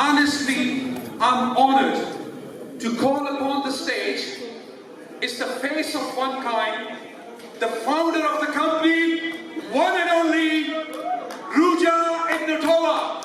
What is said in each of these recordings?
Honestly, I'm honored to call upon the stage is the face of Onecoin, the founder of the company, one and only Ruja Ignatova.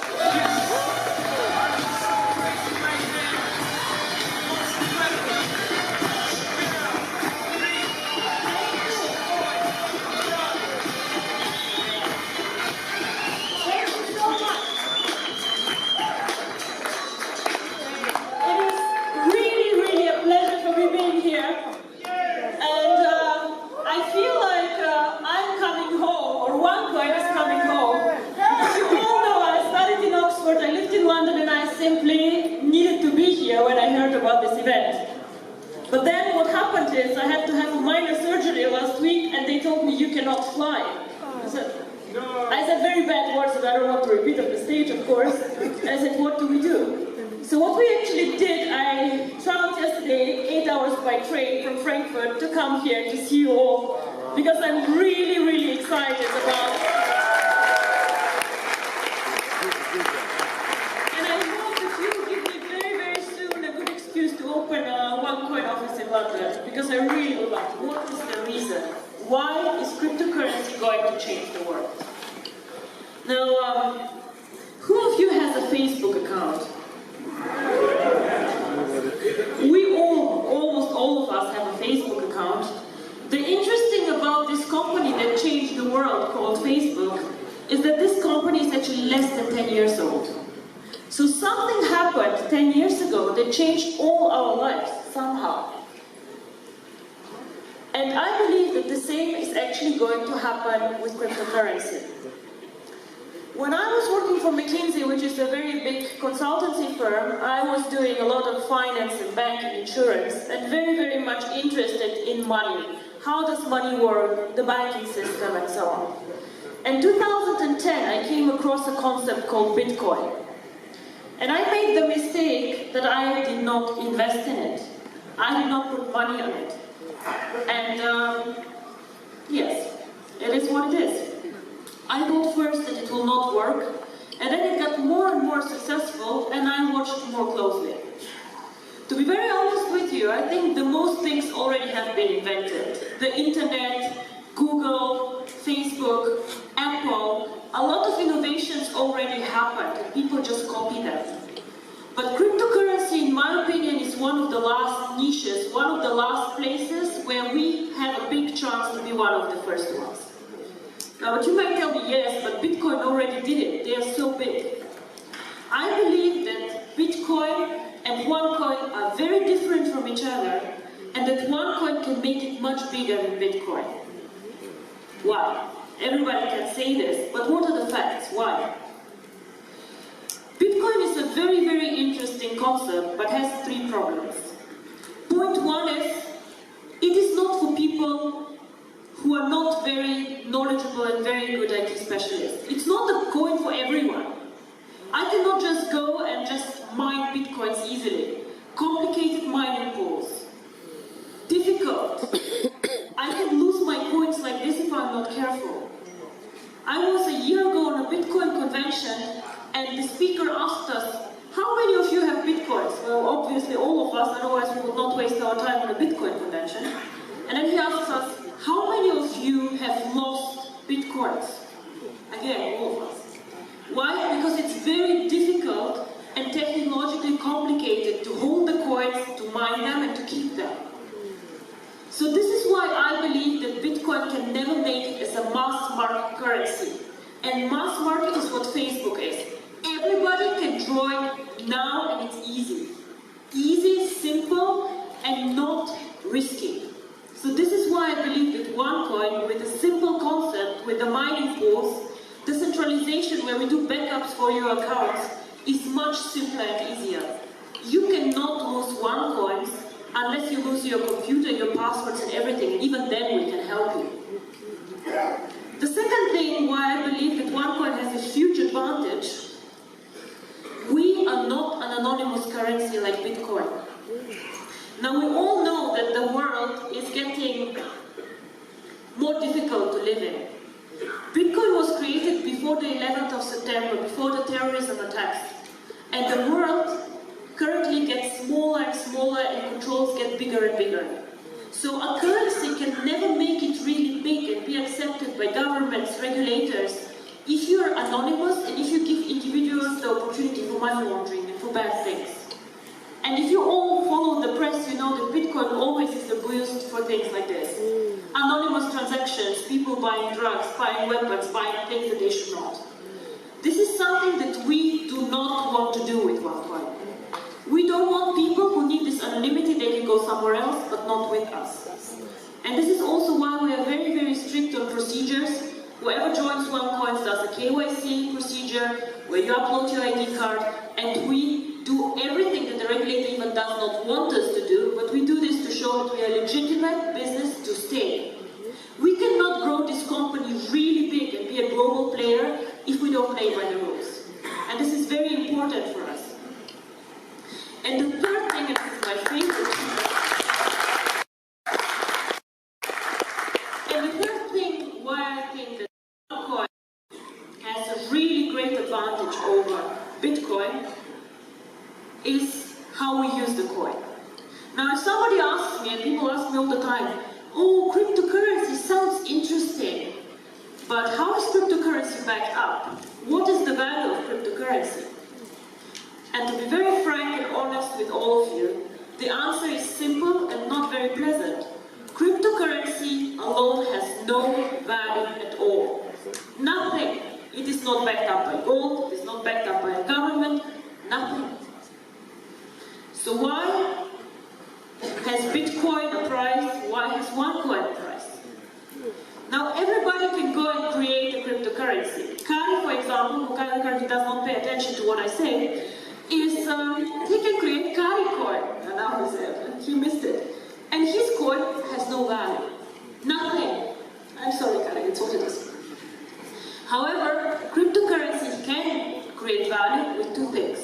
When I heard about this event. But then what happened is I had to have a minor surgery last week and they told me you cannot fly. I said very bad words that I don't want to repeat on the stage, of course. And I said, what do we do? So what we actually did, I traveled yesterday 8 hours by train from Frankfurt to come here to see you all because I'm really, really excited about because I really would like to. What is the reason? Why is cryptocurrency going to change the world? Now, who of you has a Facebook account? Almost all of us have a Facebook account. The interesting about this company that changed the world called Facebook is that this company is actually less than 10 years old. So something happened 10 years ago that changed all our lives somehow. And I believe that the same is actually going to happen with cryptocurrency. When I was working for McKinsey, which is a very big consultancy firm, I was doing a lot of finance and banking, insurance, and very, very much interested in money. How does money work, the banking system, and so on. In 2010, I came across a concept called Bitcoin. And I made the mistake that I did not invest in it. I did not put money on it. And yes, it is what it is. I thought first that it will not work, and then it got more and more successful, and I watched more closely. To be very honest with you, I think the most things already have been invented. The internet, Google, Facebook, Apple, a lot of innovations already happened, and people just copy them. But cryptocurrency, in my opinion, is one of the last niches, one of the last places where we have a big chance to be one of the first ones. Now, but you might tell me, yes, but Bitcoin already did it. They are so big. I believe that Bitcoin and OneCoin are very different from each other, and that OneCoin can make it much bigger than Bitcoin. Why? Everybody can say this, but what are the facts? Why? Bitcoin is a very, very interesting concept, but has three problems. Point one is, it is not for people who are not very knowledgeable and very good IT specialists. It's not a coin for everyone. I cannot just go and just mine Bitcoins easily. Complicated mining pools. Difficult. I can lose my coins like this if I'm not careful. I was a year ago on a Bitcoin convention, and the speaker asked us, how many of you have Bitcoins? Well, obviously all of us, otherwise we would not waste our time on a Bitcoin convention. And then he asked us, how many of you have lost Bitcoins? Again, all of us. Why? Because it's very difficult and technologically complicated to hold the coins, to mine them, and to keep them. So this is why I believe that Bitcoin can never make it as a mass market currency. And mass market is what Facebook is. Everybody can join now, and it's easy. Easy, simple, and not risky. So this is why I believe that OneCoin, with a simple concept, with the mining pools, decentralization where we do backups for your accounts, is much simpler and easier. You cannot lose OneCoins unless you lose your computer, your passwords and everything, and even then we can help you. The second thing why I believe that OneCoin has a huge advantage, we are not an anonymous currency like Bitcoin. Now we all know that the world is getting more difficult to live in. Bitcoin was created before the 11th of September, before the terrorism attacks. And the world currently gets smaller and smaller and controls get bigger and bigger. So a currency can never make it really big and be accepted by governments, regulators, if you're anonymous and if you give individuals the opportunity for money laundering and for bad things. And if you all follow the press, you know that Bitcoin always is the boost for things like this. Anonymous transactions, people buying drugs, buying weapons, buying things that they should not. This is something that we do not want to do with OneCoin. We don't want people who need this anonymity, they can go somewhere else, but not with us. And this is also why we are very, very strict on procedures. Whoever joins OneCoin does a KYC procedure, where you upload your ID card, and we do everything that the regulator even does not want us to do, but we do this to show that we are a legitimate business to stay. We cannot grow this company really big and be a global player if we don't play by the rules. And this is very important for us. And the third thing, and this is my favorite, and the third thing why I think that OneCoin has a really great advantage over Bitcoin is how we use the coin. Now if somebody asks me, and people ask me all the time, oh, cryptocurrency sounds interesting, but how is cryptocurrency backed up? What is the value of cryptocurrency? And to be very frank and honest with all of you, the answer is simple and not very pleasant. Cryptocurrency alone has no value at all. Nothing. It is not backed up by gold, it is not backed up by a government, nothing. So why has Bitcoin a price? Why has OneCoin a price? Now everybody can go and create a cryptocurrency. Kari, for example, who currently does not pay attention to what I say, is he can create Kari coin. And now he missed it. And his coin has no value. Nothing. I'm sorry, Kari, it's what it is. However, cryptocurrency can create value with two things.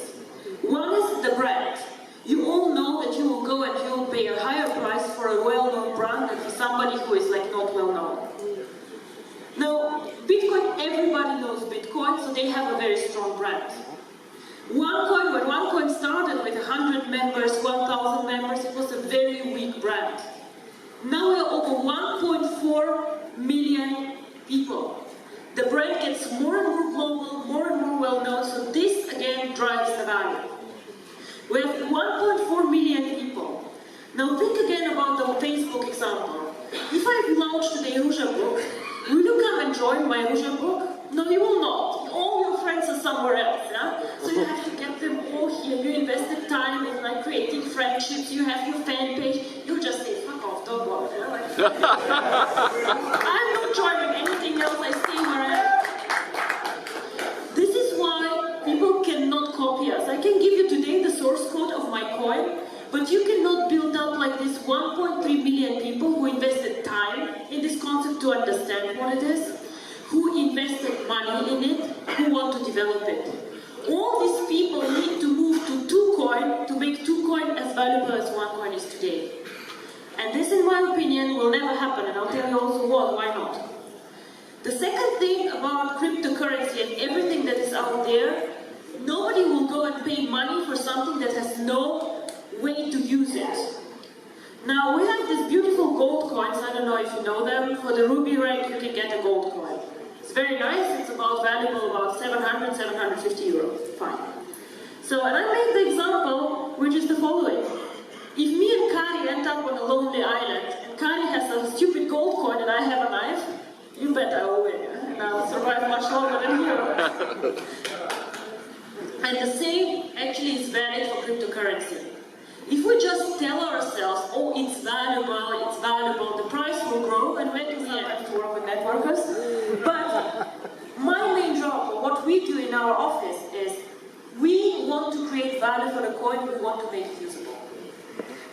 One is the brand. You all know that you will go and you will pay a higher price for a well-known brand than for somebody who is like not well-known. Now, Bitcoin, everybody knows Bitcoin, so they have a very strong brand. OneCoin, when OneCoin started with 100 members, 1,000 members, it was a very weak brand. Now we are over 1.4 million people. The brand gets more and more global, more and more well-known, so this again drives the value. We have 1.4 million people. Now think again about the Facebook example. If I launch today Ruja book, will you come and join my Ruja book? No, you will not. All your friends are somewhere else, yeah? So you have to get them all here. You invested time in like creating friendships, you have your fan page, you just say, fuck off, don't bother. Yeah? Like, I'm not joining anything else, I stay where I am. This is why people cannot copy us. I can give you today the source code of my coin, but you cannot build up like this 1.3 million people who invested time in this concept to understand what it is, who invested money in it, who want to develop it. All these people need to move to 2Coin to make 2Coin as valuable as OneCoin is today. And this, in my opinion, will never happen, and I'll tell you also why not. The second thing about cryptocurrency and everything that is out there, nobody will go and pay money for something that has no way to use it. Now, we have these beautiful gold coins, I don't know if you know them. For the Ruby rank, you can get a gold coin. It's very nice, it's valuable about 700, 750 euros, fine. So, and I made the example, which is the following. If me and Kari end up on a lonely island, and Kari has a stupid gold coin and I have a knife, you bet I will win, and I'll survive much longer than you. And the same actually is valid for cryptocurrency. If we just tell ourselves, oh, it's valuable, the price will grow, and when do we have to work with networkers? But my main job, or what we do in our office, is we want to create value for the coin, we want to make it usable.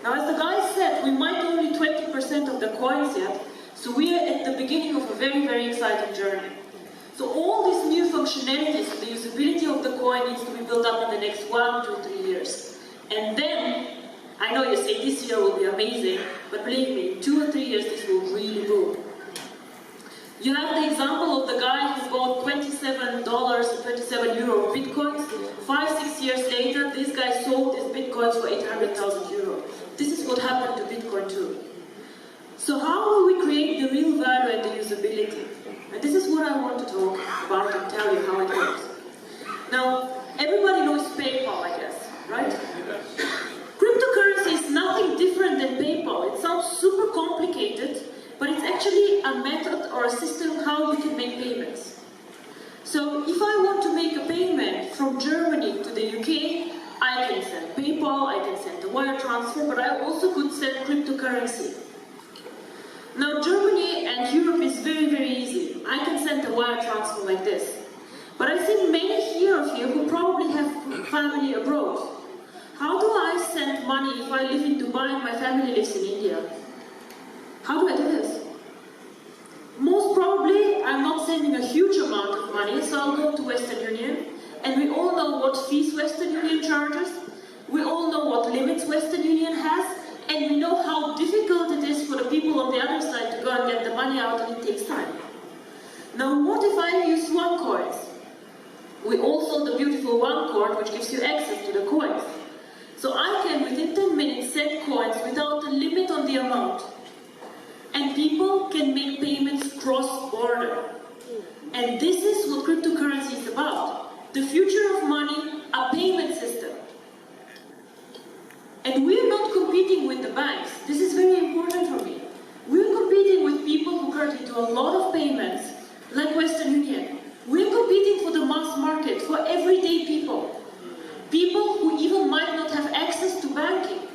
Now, as the guy said, we might only 20% of the coins yet, so we are at the beginning of a very, very exciting journey. So all these new functionalities, the usability of the coin needs to be built up in the next 1 to 3 years. And then, I know you say this year will be amazing, but believe me, in 2 or 3 years this will really boom. You have the example of the guy who bought $27 or €27 Bitcoins 5-6 years later, this guy sold his bitcoins for 800,000 euros. This is what happened to Bitcoin too. So how will we create the real value and the usability? And this is what I want to talk about and tell you how it works. Now, everybody knows PayPal, I guess, right? Cryptocurrency is nothing different than PayPal. It sounds super complicated, but it's actually a method or a system how you can make payments. So if I want to make a payment from Germany to the UK, I can send PayPal, I can send a wire transfer, but I also could send cryptocurrency. Now Germany and Europe is very, very easy. I can send a wire transfer like this. But I think many here of you who probably have family abroad. How do I send money if I live in Dubai and my family lives in India? How do I do this? Most probably I'm not sending a huge amount of money, so I'll go to Western Union. And we all know what fees Western Union charges. We all know what limits Western Union has. And we know how difficult it is for the people on the other side to go and get the money out, and it takes time. Now what if I use Onecoin? We all saw the beautiful Onecoin, which gives you access to the coins. So I can, within 10 minutes, send coins without a limit on the amount. And people can make payments cross-border. And this is what cryptocurrency is about. The future of money, a payment system. And we're not competing with the banks. This is very important for me. We're competing with people who currently do a lot of payments, like Western Union. We're competing for the mass market, for everyday people. People who even might not have access to banking.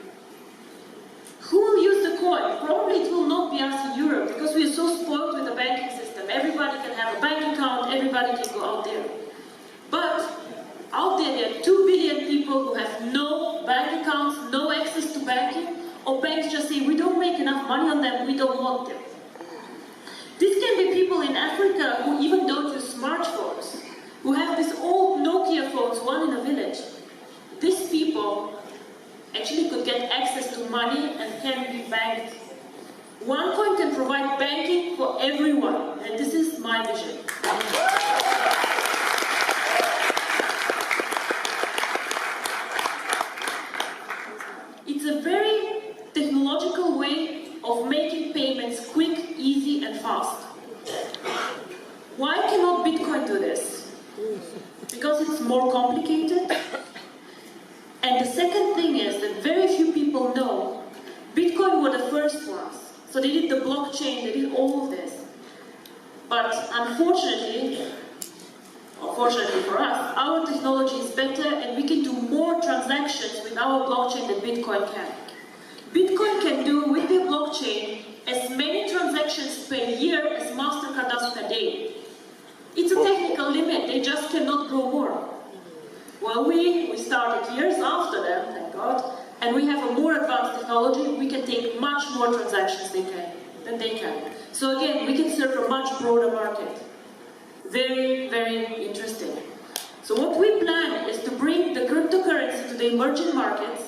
Who will use the coin? Probably it will not be us in Europe, because we are so spoiled with the banking system. Everybody can have a bank account, everybody can go out there. But out there are 2 billion people who have no bank accounts, no access to banking, or banks just say, we don't make enough money on them, we don't want them. This can be people in Africa who even don't use smartphones, who have these old Nokia phones, one in a village. These people actually could get access to money and can be banked. Onecoin can provide banking for everyone, and this is my vision. It's a very technological way of making payments quick, easy, and fast. Why cannot Bitcoin do this? Because it's more complicated. And the second thing is that very few people know Bitcoin were the first ones. So they did the blockchain, they did all of this. But unfortunately for us, our technology is better and we can do more transactions with our blockchain than Bitcoin can. Bitcoin can do with the blockchain as many transactions per year as MasterCard does per day. It's a technical limit, they just cannot grow more. Well, we started years after them, thank God, and we have a more advanced technology. We can take much more transactions than they can. So again, we can serve a much broader market. Very, very interesting. So what we plan is to bring the cryptocurrency to the emerging markets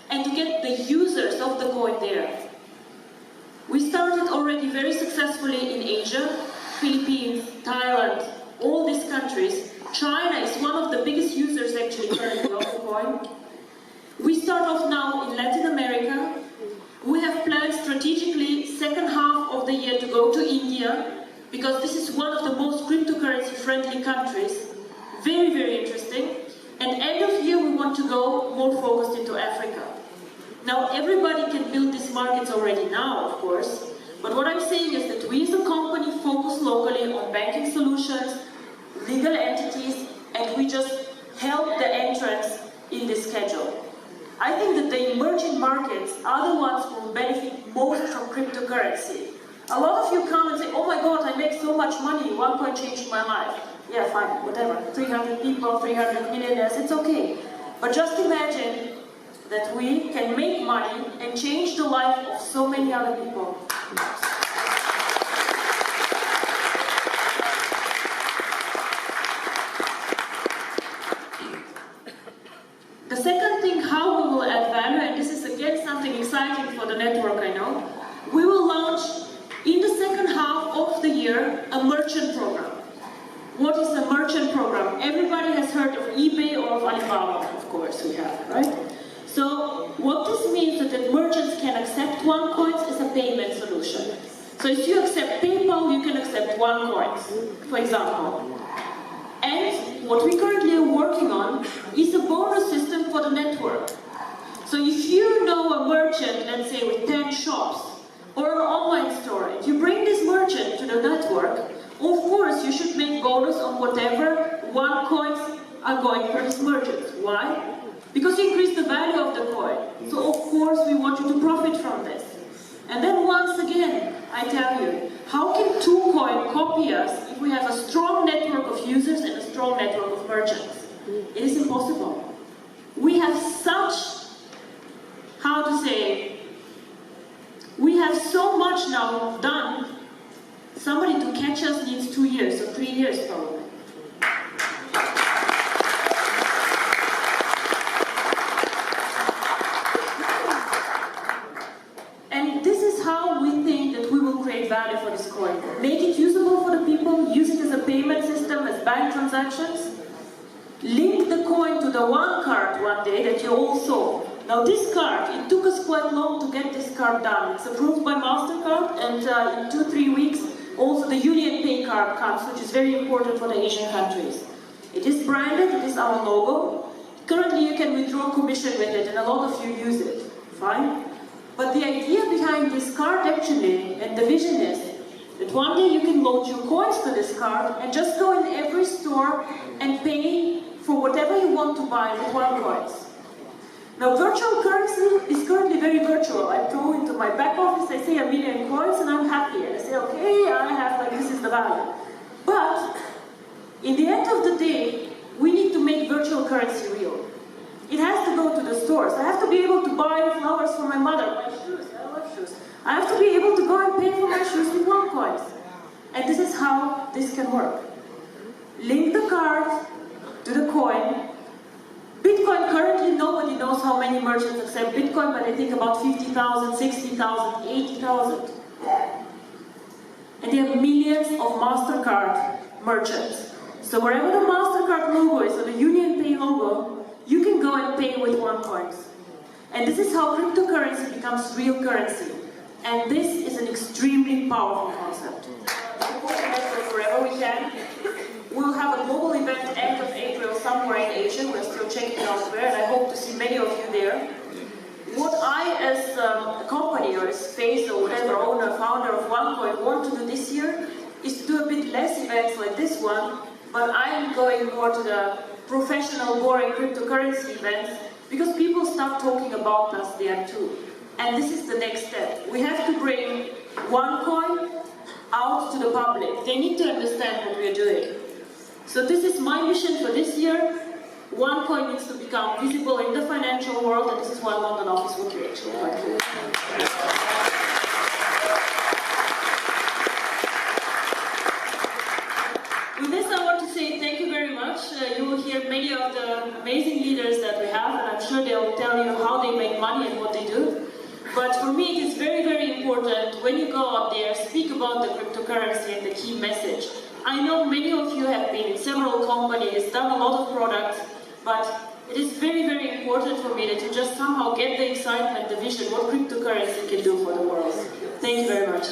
and to get the users of the coin there. We started already very successfully in Asia, Philippines, Thailand, all these countries. China is one of the biggest users actually currently of the coin. We start off now in Latin America. We have planned strategically second half of the year to go to India, because this is one of the most cryptocurrency friendly countries. Very, very interesting. And end of year we want to go more focused into Africa. Now everybody can build these markets already now, of course. But what I'm saying is that we as a company focus locally on banking solutions, legal entities, and we just help the entrance in this schedule. I think that the emerging markets are the ones who will benefit most from cryptocurrency. A lot of you come and say, oh my God, I make so much money, Onecoin changed my life. Yeah, fine, whatever. 300 people, 300 millionaires, it's okay. But just imagine that we can make money and change the life of so many other people. The second thing, how we will add value, and this is again something exciting for the network, I know, we will launch in the second half of the year a merchant program. What is a merchant program? Everybody has heard of eBay or of Alibaba, of course we have, right? So what this means is that merchants can accept OneCoins as a payment solution. So if you accept PayPal, you can accept OneCoins, for example. And what we currently are working on is a bonus system for the network. So if you know a merchant, let's say with 10 shops, or an online store, if you bring this merchant to the network, of course you should make bonus on whatever OneCoins are going for this merchant. Why? Because you increase the value of the coin. So of course we want you to profit from this. And then once again, I tell you, how can 2Coin copy us if we have a strong network of users and a strong network of merchants? It is impossible. We have such, how to say, we have so much now done. Somebody to catch us needs 2 years or 3 years probably. And this is how we think that we will create value for this coin. Make it usable for the people, use it as a payment system, as bank transactions. Link the coin to the one card one day that you all saw. Now this card, it took us quite long to get this card done. It's approved by MasterCard, and in 2-3 weeks also the Union Pay card comes, which is very important for the Asian countries. It is branded, it is our logo. Currently you can withdraw commission with it, and a lot of you use it. Fine. But the idea behind this card actually, and the vision is, that one day you can load your coins to this card and just go in every store and pay for whatever you want to buy with OneCoins. Now virtual currency is currently very virtual. I go into my back office, I say 1 million coins and I'm happy. And I say, okay, I have, like, this is the value. But in the end of the day, we need to make virtual currency real. It has to go to the stores. I have to be able to buy flowers for my mother, my shoes, I love shoes. I have to be able to go and pay for my shoes with OneCoins. And this is how this can work. Link the card to the coin. Bitcoin, currently nobody knows how many merchants accept Bitcoin, but I think about 50,000, 60,000, 80,000. And there are millions of MasterCard merchants. So wherever the MasterCard logo is, or the Union Pay logo, you can go and pay with OneCoins. And this is how cryptocurrency becomes real currency. And this is an extremely powerful concept. Wherever we can. We'll have a global event end of April somewhere in Asia. We're still checking elsewhere, and I hope to see many of you there. What I, as a company or as face or whatever, owner, founder of OneCoin, want to do this year is to do a bit less events like this one, but I am going more to the professional, boring cryptocurrency events because people start talking about us there too. And this is the next step. We have to bring OneCoin out to the public. They need to understand what we're doing. So this is my mission for this year. OneCoin needs to become visible in the financial world, and this is why London office would be actually quite cool. With this, I want to say thank you very much. You will hear many of the amazing leaders that we have, and I'm sure they'll tell you how they make money and what they do. But for me, it is very, very important when you go out there, speak about the cryptocurrency and the key message. I know many of you have been in several companies, done a lot of products, but it is very, very important for me that you just somehow get the excitement, the vision, what cryptocurrency can do for the world. Thank you very much.